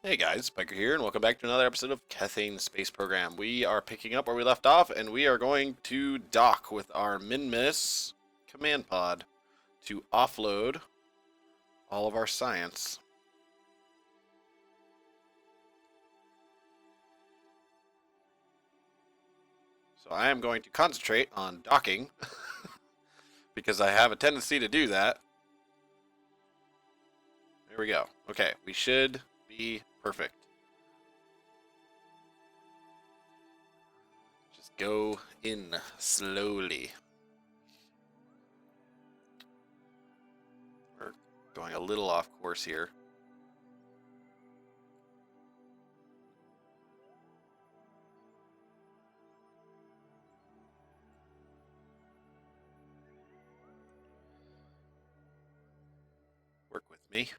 Hey guys, Pyker here, and welcome back to another episode of Kethane Space Program. We are picking up where we left off, and we are going to dock with our Minmus command pod to offload all of our science. So I am going to concentrate on docking, because I have a tendency to do that. There we go. Okay, we should be perfect. Just go in slowly. We're going a little off course here. Work with me.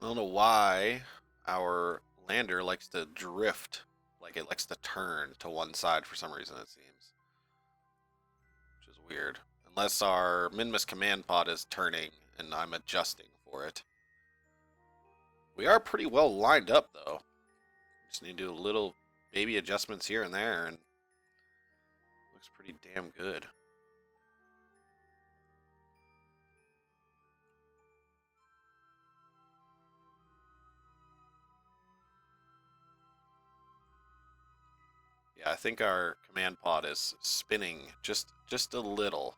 I don't know why our lander likes to drift, like it likes to turn to one side for some reason, it seems. Which is weird. Unless our Minmus command pod is turning and I'm adjusting for it. We are pretty well lined up though. Just need to do a little baby adjustments here and there, and looks pretty damn good. Yeah, I think our command pod is spinning just a little,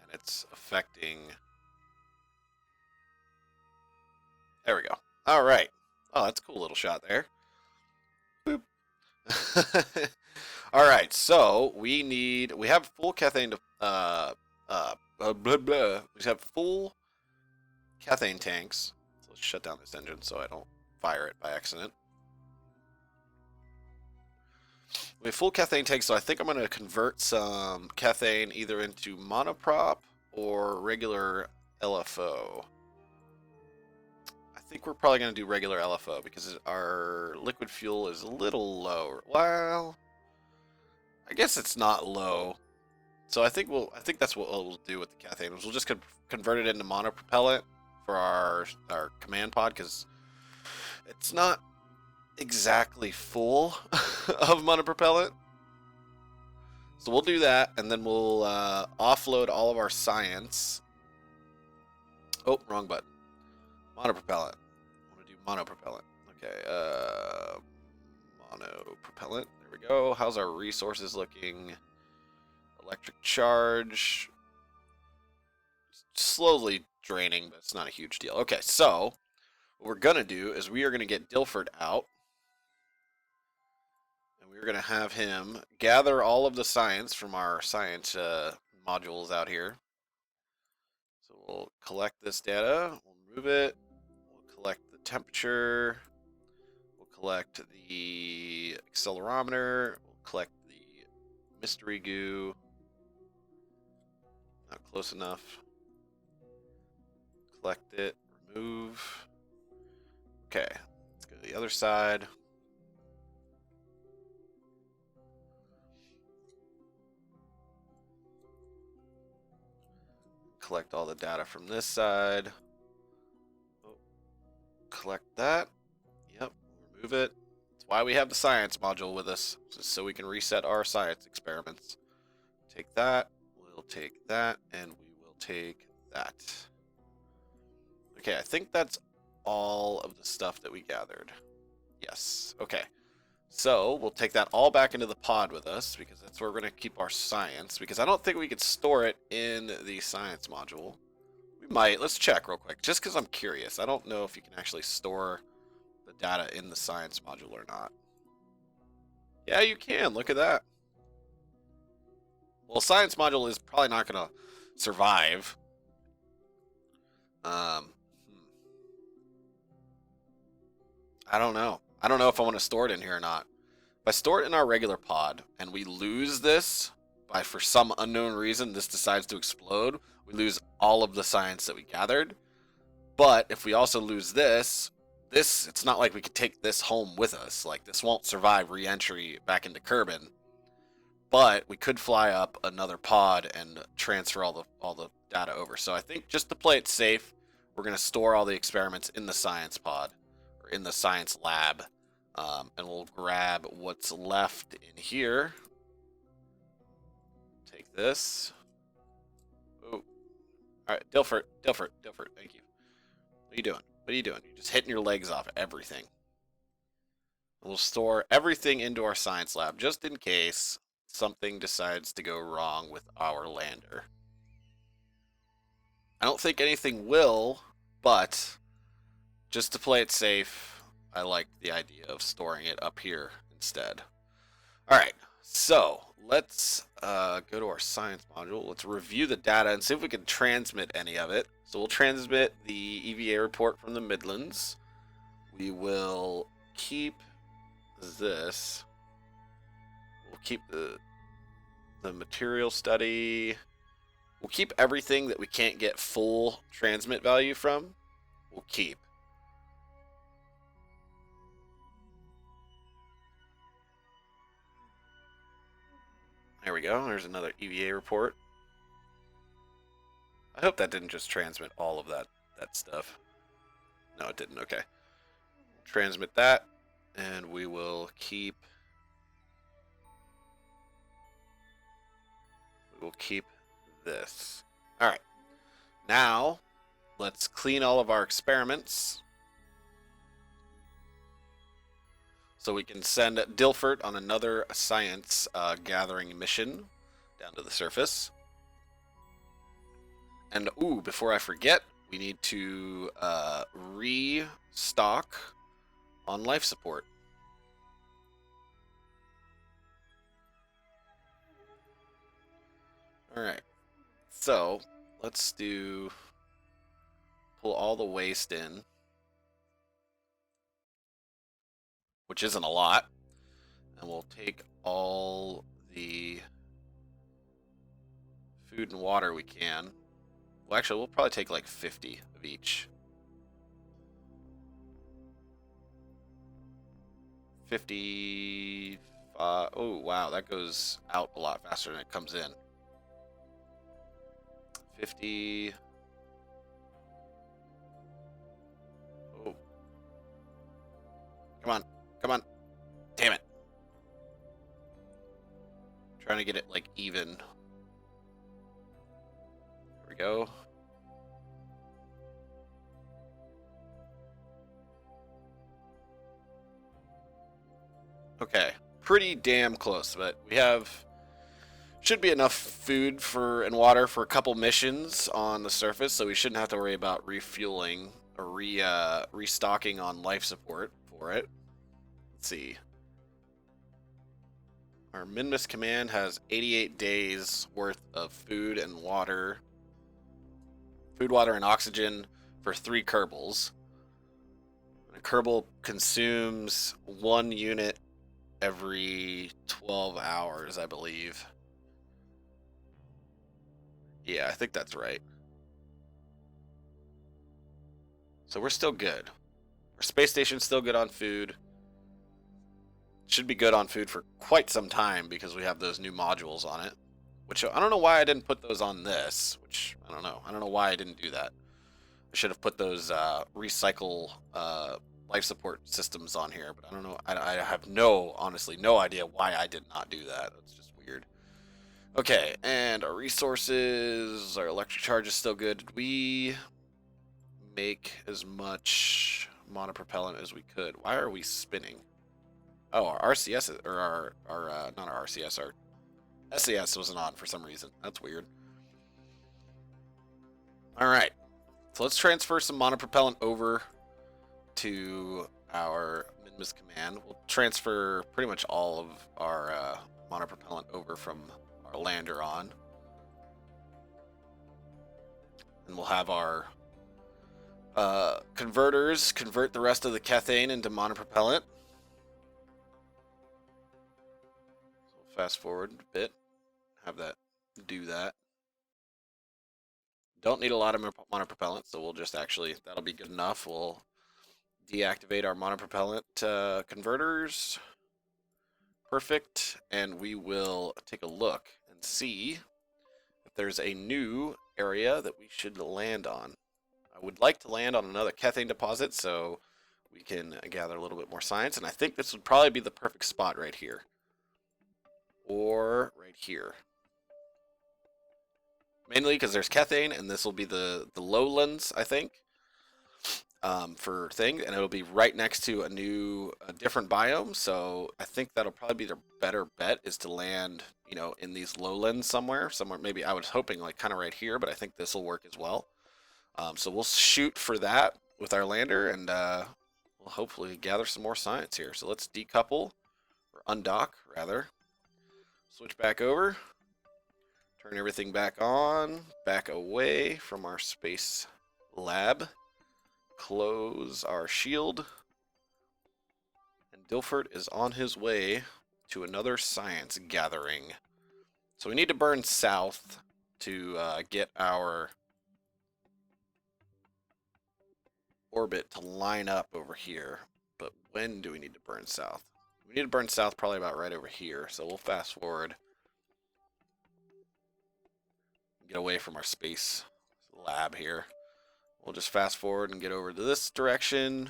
and it's affecting. There we go. All right. Oh, that's a cool little shot there. Boop. All right, so we have full Kethane blah, blah. We have full Kethane tanks. So let's shut down this engine so I don't fire it by accident. We have full Kethane tanks, so I think I'm going to convert some Kethane either into monoprop or regular LFO. I think we're probably going to do regular LFO because our liquid fuel is a little low. Well, I guess it's not low. So I think that's what we'll do with the Kethane. We'll just convert it into monopropellant for our command pod because it's not exactly full of monopropellant. So we'll do that, and then we'll offload all of our science. Oh, wrong button. Monopropellant. I want to do monopropellant. Okay, monopropellant. There we go. How's our resources looking? Electric charge. Slowly draining, but it's not a huge deal. Okay, so what we're going to do is we are going to get Dilford out. And we're going to have him gather all of the science from our science modules out here. So we'll collect this data. We'll move it. We'll collect the temperature. We'll collect the accelerometer. We'll collect the mystery goo. Not close enough. Collect it. Remove. Okay. Let's go to the other side. Collect all the data from this side. Oh, collect that. Yep. Remove it. That's why we have the science module with us, just so we can reset our science experiments. Take that. We'll take that, and we will take that. Okay, I think that's all of the stuff that we gathered. Yes. Okay. So we'll take that all back into the pod with us because that's where we're going to keep our science, because I don't think we could store it in the science module. We might. Let's check real quick just because I'm curious. I don't know if you can actually store the data in the science module or not. Yeah, you can. Look at that. Well, science module is probably not going to survive. Um, I don't know. I don't know if I want to store it in here or not. If I store it in our regular pod and we lose this by, for some unknown reason, this decides to explode, we lose all of the science that we gathered. But if we also lose this, it's not like we could take this home with us. Like, this won't survive re-entry back into Kerbal. but we could fly up another pod and transfer all the data over. So I think just to play it safe, we're going to store all the experiments in the science pod or in the science lab, and we'll grab what's left in here. Take this. Oh, all right, Dilfert, thank you. What are you doing? What are you doing? You're just hitting your legs off everything. We'll store everything into our science lab just in case something decides to go wrong with our lander. I don't think anything will, but just to play it safe, I like the idea of storing it up here instead. Alright, so let's go to our science module. Let's review the data and see if we can transmit any of it. So we'll transmit the EVA report from the Midlands. We will keep this. We'll keep the material study. We'll keep everything that we can't get full transmit value from. We'll keep. There we go. There's another EVA report. I hope that didn't just transmit all of that stuff. No, it didn't. Okay. Transmit that, and we will keep. We will keep this. All right. Now, let's clean all of our experiments so we can send Dilfert on another science gathering mission down to the surface. And, ooh, before I forget, we need to restock on life support. Alright, so let's pull all the waste in, which isn't a lot, and we'll take all the food and water we can. Well, actually, we'll probably take like 50 of each. 50. Oh, wow, that goes out a lot faster than it comes in. 50. Oh. Come on. Come on. Damn it. Trying to get it like even. There we go. Okay. Pretty damn close, but we have should be enough food and water for a couple missions on the surface, so we shouldn't have to worry about refueling or restocking on life support for it. Let's see. Our Minmus command has 88 days worth of food and water. Food, water, and oxygen for 3 Kerbals. A Kerbal consumes 1 unit every 12 hours, I believe. Yeah, I think that's right. So we're still good. Our space station's still good on food. Should be good on food for quite some time because we have those new modules on it. Which I don't know why I didn't put those on this. Which I don't know. I don't know why I didn't do that. I should have put those recycle life support systems on here, but I don't know. I have honestly, no idea why I did not do that. That's just weird. Okay, and our resources, our electric charge is still good. Did we make as much monopropellant as we could? Why are we spinning? Oh, our RCS, or not our RCS, our SCS wasn't on for some reason. That's weird. Alright, so let's transfer some monopropellant over to our Minmus command. We'll transfer pretty much all of our monopropellant over from our lander on. And we'll have our converters convert the rest of the Kethane into monopropellant. So we'll fast forward a bit, have that do that. Don't need a lot of monopropellant, so we'll just that'll be good enough. We'll deactivate our monopropellant converters. Perfect. And we will take a look and see if there's a new area that we should land on. I would like to land on another Kethane deposit so we can gather a little bit more science, and I think this would probably be the perfect spot right here. Or right here. Mainly because there's Kethane, and this will be the lowlands, I think, for thing, and it'll be right next to a different biome, so I think that'll probably be the better bet is to land, you know, in these lowlands somewhere, maybe I was hoping like kind of right here, but I think this will work as well. So we'll shoot for that with our lander, and we'll hopefully gather some more science here. So let's decouple, or undock, rather. Switch back over. Turn everything back on. Back away from our space lab. Close our shield. And Dilfert is on his way to another science gathering. So we need to burn south to get our orbit to line up over here. But when do we need to burn south? We need to burn south probably about right over here. So we'll fast forward. Get away from our space lab here. We'll just fast forward and get over to this direction.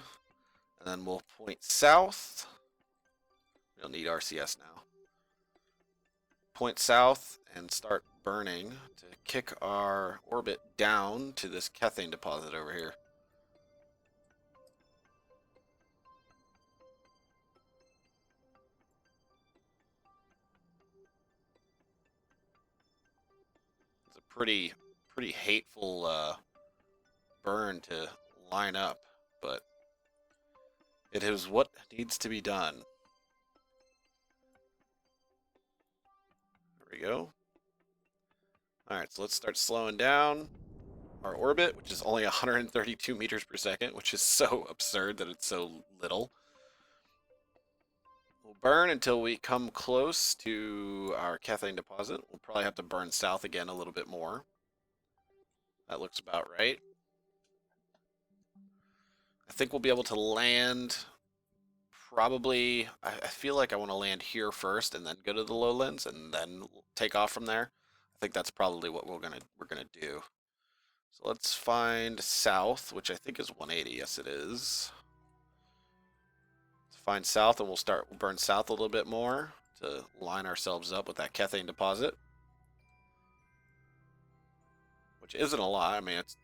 And then we'll point south. We don't need RCS now. Point south and start burning to kick our orbit down to this Kethane deposit over here. It's a pretty hateful burn to line up, but it is what needs to be done. There we go. Alright, so let's start slowing down our orbit, which is only 132 meters per second, which is so absurd that it's so little. We'll burn until we come close to our Kethane deposit. We'll probably have to burn south again a little bit more. That looks about right. I think we'll be able to land probably, I feel like I want to land here first and then go to the lowlands and then take off from there. I think that's probably what we're gonna do. So let's find south, which I think is 180. Yes, it is. Let's find south, and we'll burn south a little bit more to line ourselves up with that Kethane deposit, which isn't a lot. I mean, it's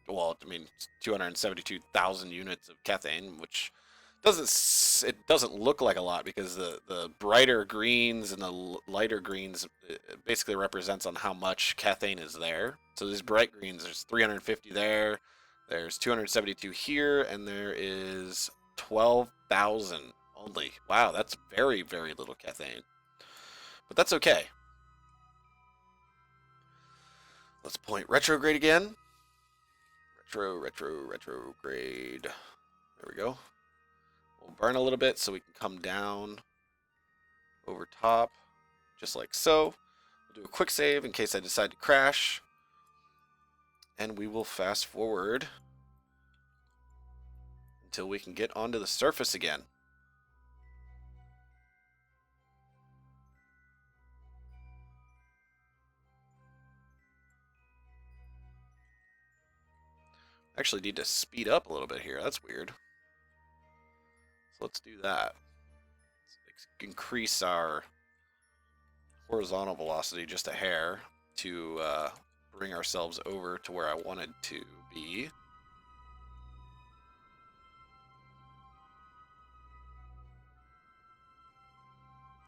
272,000 units of Kethane, which doesn't look like a lot because the brighter greens and the lighter greens basically represents on how much Kethane is there. So these bright greens, there's 350 there, there's 272 here, and there is 12,000 only. Wow, that's very, very little Kethane. But that's okay. Let's point retrograde again. Retrograde. There we go. We'll burn a little bit so we can come down over top, just like so. We'll do a quick save in case I decide to crash. And we will fast forward until we can get onto the surface again. I actually need to speed up a little bit here. That's weird. So let's do that. Let's increase our horizontal velocity just a hair to bring ourselves over to where I wanted to be.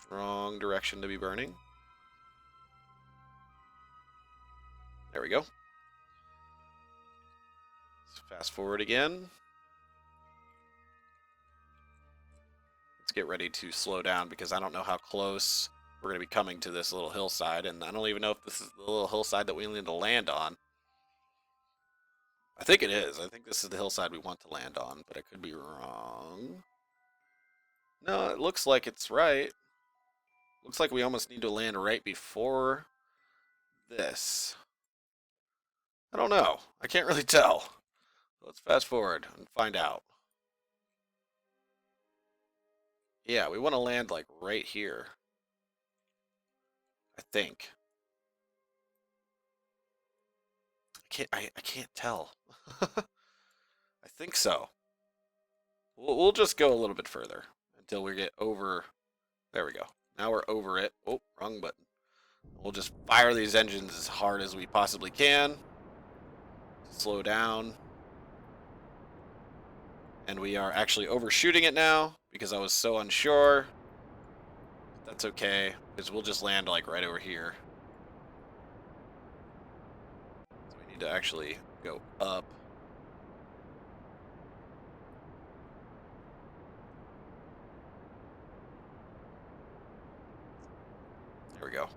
Wrong direction to be burning. There we go. Let's fast forward again. Let's get ready to slow down because I don't know how close we're going to be coming to this little hillside, and I don't even know if this is the little hillside that we need to land on. I think it is. I think this is the hillside we want to land on, but I could be wrong. No, it looks like it's right. Looks like we almost need to land right before this. I don't know. I can't really tell. Let's fast forward and find out. Yeah, we want to land like right here. I think. I can't tell. I think so. We'll just go a little bit further until we get over. There we go. Now we're over it. Oh, wrong button. We'll just fire these engines as hard as we possibly can. Slow down. And we are actually overshooting it now because I was so unsure. That's okay, because we'll just land like right over here. So we need to actually go up. There we go.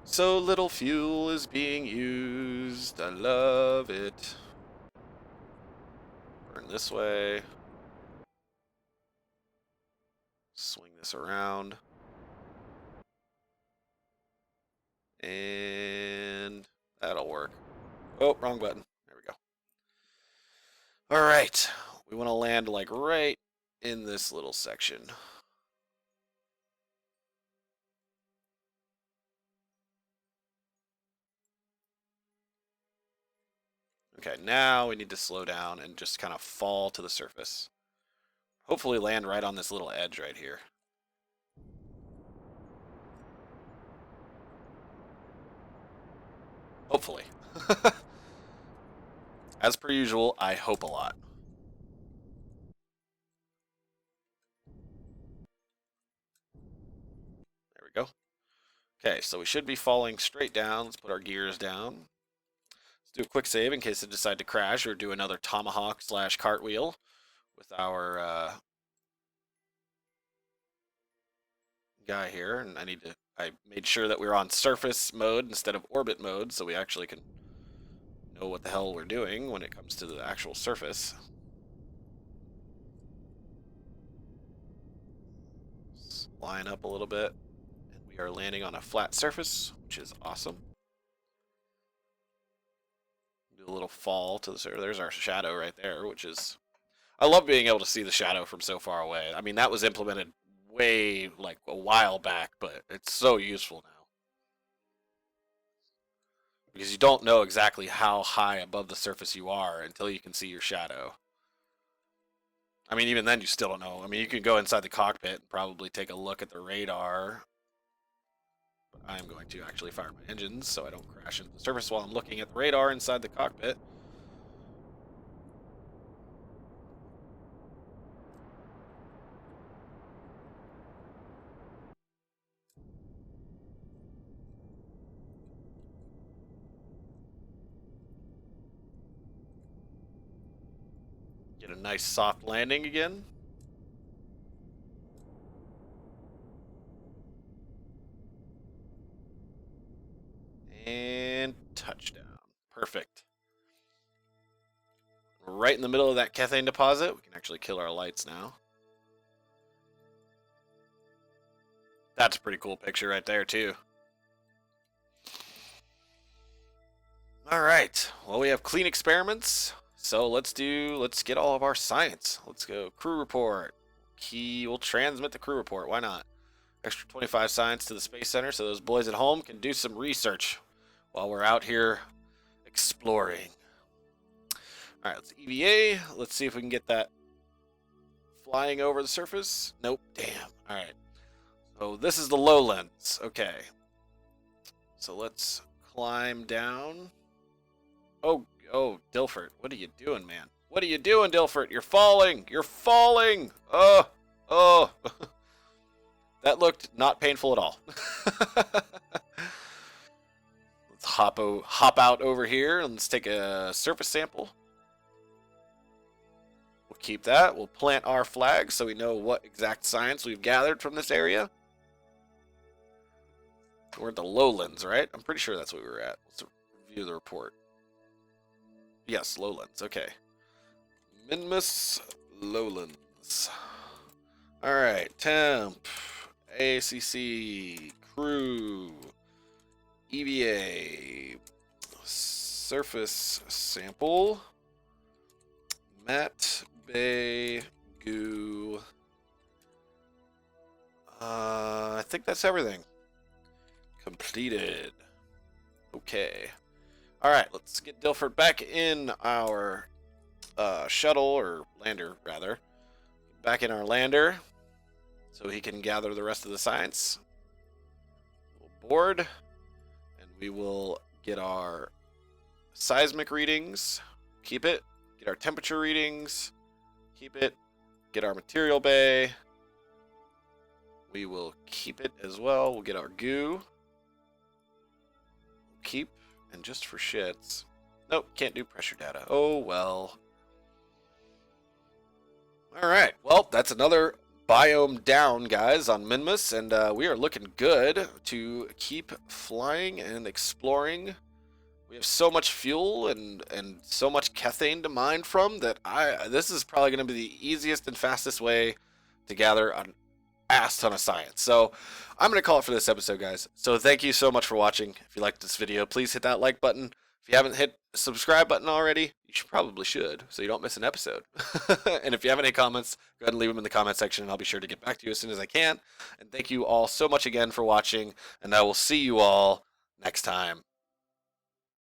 So little fuel is being used. I love it. Burn this way. Swing this around. And that'll work. Oh, wrong button. There we go. All right. We want to land like right in this little section. Okay, now we need to slow down and just kind of fall to the surface. Hopefully land right on this little edge right here. Hopefully. As per usual, I hope a lot. There we go. Okay, so we should be falling straight down. Let's put our gears down. Let's do a quick save in case it decide to crash or do another tomahawk / cartwheel with our guy here. And I made sure that we were on surface mode instead of orbit mode so we actually can know what the hell we're doing when it comes to the actual surface. Let's line up a little bit. And we are landing on a flat surface, which is awesome. Do a little fall to the surface. There's our shadow right there, which is... I love being able to see the shadow from so far away. I mean, that was implemented way, like, a while back, but it's so useful now. Because you don't know exactly how high above the surface you are until you can see your shadow. I mean, even then you still don't know. I mean, you can go inside the cockpit and probably take a look at the radar. But I'm going to actually fire my engines so I don't crash into the surface while I'm looking at the radar inside the cockpit. Get a nice soft landing again. And touchdown. Perfect. Right in the middle of that Kethane deposit. We can actually kill our lights now. That's a pretty cool picture right there, too. All right. Well, we have clean experiments. So let's get all of our science. Let's go. Crew report. We'll transmit the crew report. Why not? Extra 25 science to the Space Center so those boys at home can do some research while we're out here exploring. All right, let's EVA. Let's see if we can get that flying over the surface. Nope. Damn. All right. So this is the lowlands. Okay. So let's climb down. Oh, Dilfert, what are you doing, man? What are you doing, Dilfert? You're falling. You're falling. Oh. That looked not painful at all. Let's hop out over here and let's take a surface sample. We'll keep that. We'll plant our flag so we know what exact science we've gathered from this area. We're at the lowlands, right? I'm pretty sure that's what we were at. Let's review the report. Yes, lowlands. Okay. Minmus lowlands. All right. Temp. ACC. Crew. EVA. Surface sample. Matte Bay Goo. I think that's everything. completed. Okay. All right, let's get Dilford back in our shuttle, or lander, rather. Back in our lander so he can gather the rest of the science. We'll board, and we will get our seismic readings. Keep it. Get our temperature readings. Keep it. Get our material bay. We will keep it as well. We'll get our goo. We'll keep. And just for shits. Nope, can't do pressure data. Oh, well. Alright, well, that's another biome down, guys, on Minmus. And we are looking good to keep flying and exploring. We have so much fuel and so much Kethane to mine from that this is probably going to be the easiest and fastest way to gather an ass ton of science. So I'm going to call it for this episode, guys. So thank you so much for watching. If you liked this video, please hit that like button. If you haven't hit the subscribe button already, you probably should, so you don't miss an episode. And if you have any comments, go ahead and leave them in the comment section, and I'll be sure to get back to you as soon as I can. And thank you all so much again for watching, and I will see you all next time.